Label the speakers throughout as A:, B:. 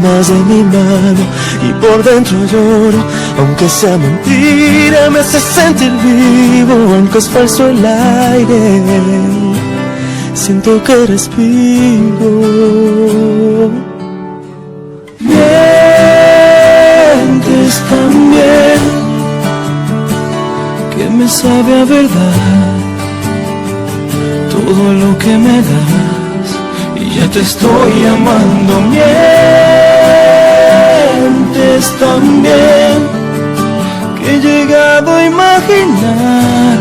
A: tomas de mi mano y por dentro lloro. Aunque sea mentira, me hace sentir vivo. Aunque es falso el aire, siento que respiro. Mientes también, que me sabe a verdad todo lo que me das, y ya te estoy amando. Mientes también, que he llegado a imaginar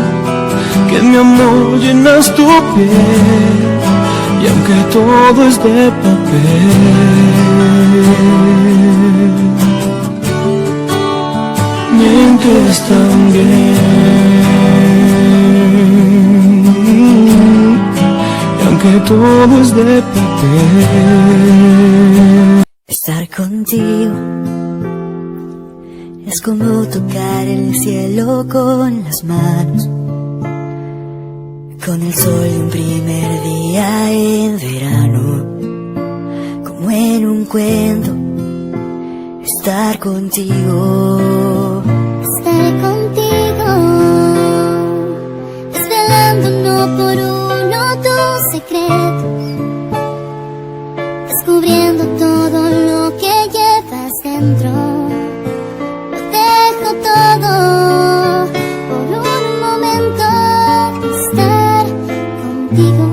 A: que mi amor llenas tu piel, y aunque todo es de papel, mientes también, y aunque todo es de papel.
B: Estar contigo es como tocar el cielo con las manos, con el sol de un primer día en verano, como en un cuento. Estar contigo,
C: estaré contigo, desvelando uno por uno tus secretos, descubriendo todo lo que llevas dentro. Lo dejo todo por un momento, estar contigo.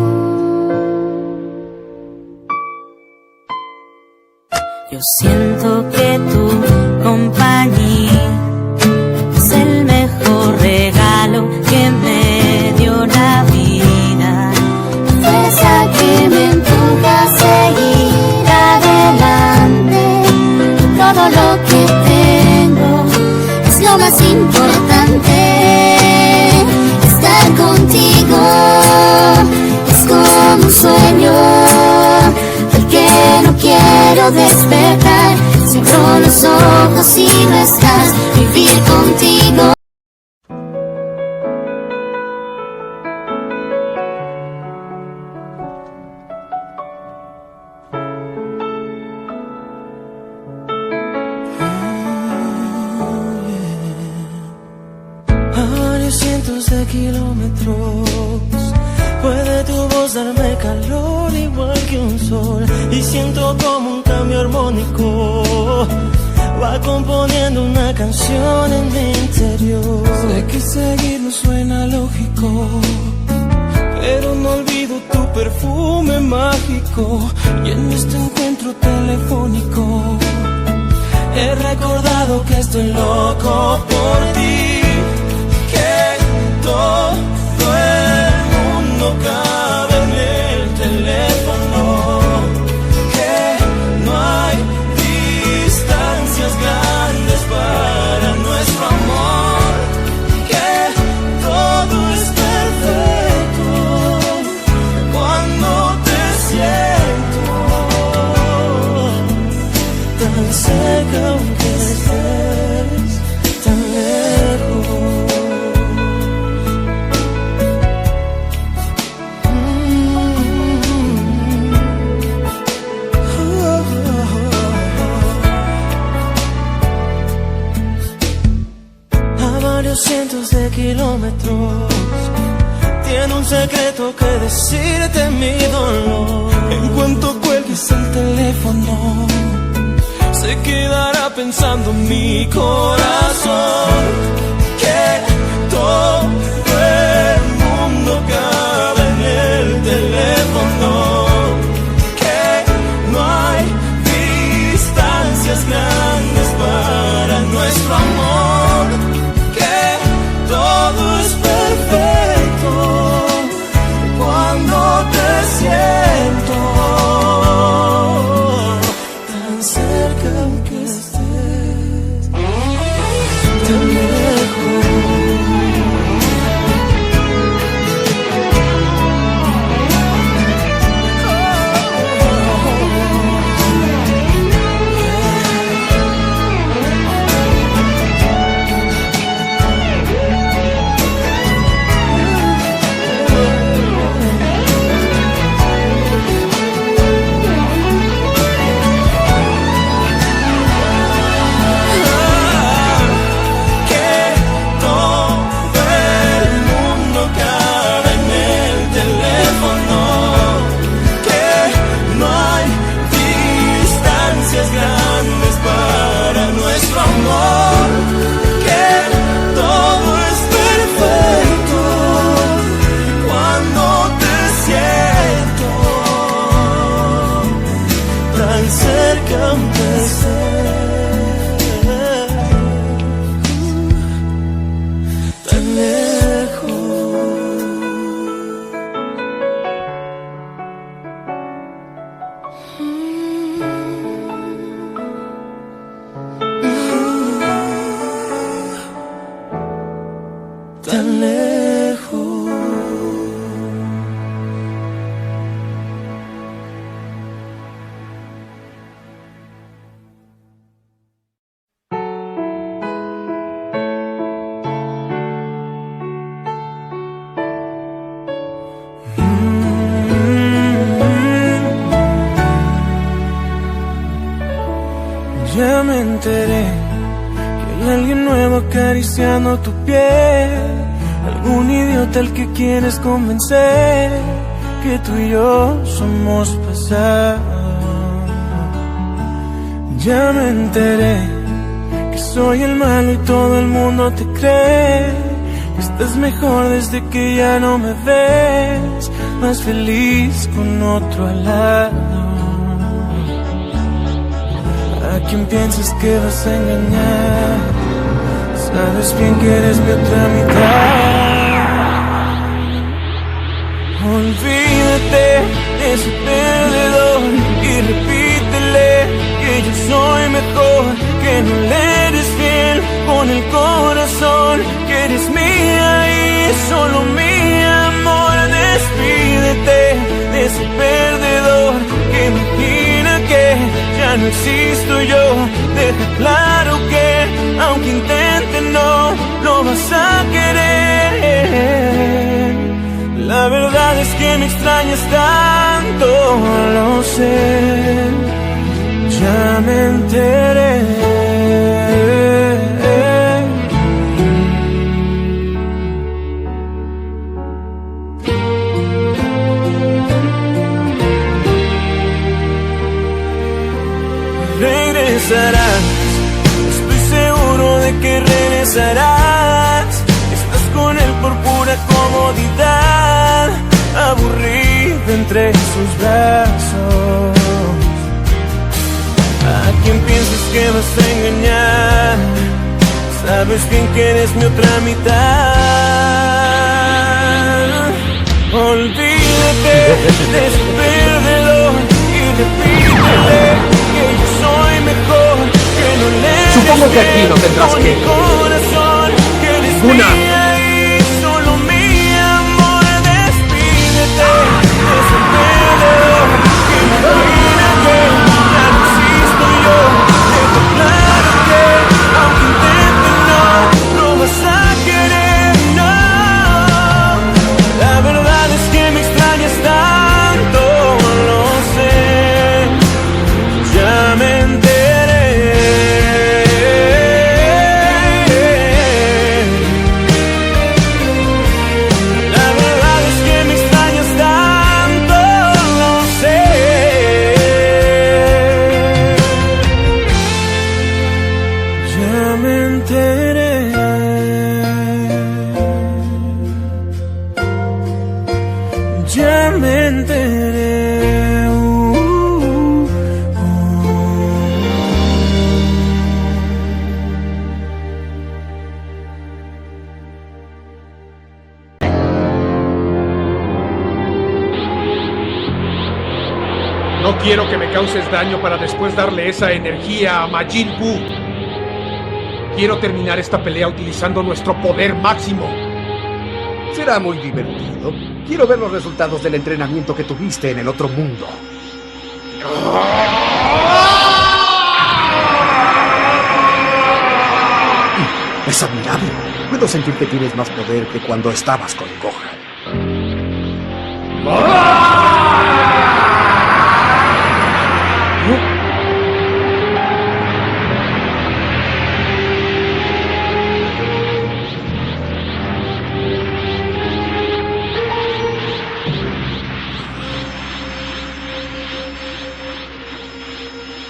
B: yo siento que tu compañía es el mejor regalo que me dio la vida.
C: Fuerza que me empuja a seguir adelante. Todo lo que tengo es lo más importante. Estar contigo es como un sueño del que no quiero despertar. Cierro los ojos y no estás. Vivir contigo.
A: A varios cientos de kilómetros puede tu voz darme calor igual que un sol, y siento como un cambio armónico va componiendo una canción en mi interior. Sé que seguirlo suena lógico, pero no olvido tu perfume mágico, y en este encuentro telefónico he recordado que estoy loco por ti, que todo el mundo cabe en el teléfono, que no hay distancias grandes para nuestro amor, que todo es perfecto cuando te siento tan cerca aunque estés tan lejos. A varios cientos de kilómetros tiene un secreto que decirte mi dolor. En cuanto cuelgues el teléfono se quedará pensando mi corazón, que todo el mundo cabe en el teléfono, que no hay distancias grandes para nuestro amor, que todo es perfecto cuando te siento tan cerca aunque estés tan lejos. tan lejos. Ya me enteré que hay alguien nuevo acariciando tu piel, algún idiota al que quieres convencer que tú y yo somos pasado. Ya me enteré que soy el malo y todo el mundo te cree, que estás mejor desde que ya no me ves, más feliz con otro al lado. ¿A quién piensas que vas a engañar? Sabes bien que eres mi otra mitad. Olvídate de ese perdedor y repítele que yo soy mejor, que no le eres fiel con el corazón, que eres mía y solo mi amor. Despídete de ese perdedor que imagina que ya no existo yo. Deja claro que aunque intente no lo vas a querer. La verdad es que me extrañas tanto, lo sé, ya me enteré. Regresarás, estoy seguro de que regresarás. Estás con él por pura comodidad, aburrido entre sus brazos. ¿A quién piensas que vas a engañar? Sabes bien que eres mi otra mitad. Olvídate de ese perdedor y repítele que yo soy mejor, que no le
D: Supongo que aquí no tendrás
A: con
D: que
A: mi corazón, que eres
D: Una.
A: mía y solo mi amor. Despídete de ese perdedor que imagina que ya no existo yo. Deja claro que aunque intente no lo vas a querer, no. La verdad es que me extrañas tanto, lo sé, ya me enteré. La verdad es que me extrañas tanto, lo sé, ya me enteré. Ya me enteré.
D: No quiero que me causes daño para después darle esa energía a Majin Buu. Quiero terminar esta pelea utilizando nuestro poder máximo.
E: Será muy divertido. Quiero ver los resultados del entrenamiento que tuviste en el otro mundo. Es admirable. Puedo sentir que tienes más poder que cuando estabas con Gohan.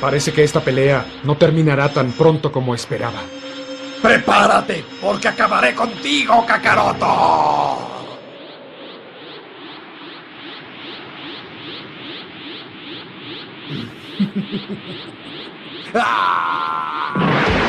D: Parece que esta pelea no terminará tan pronto como esperaba.
E: ¡Prepárate, porque acabaré contigo, Kakaroto! ¡Ah!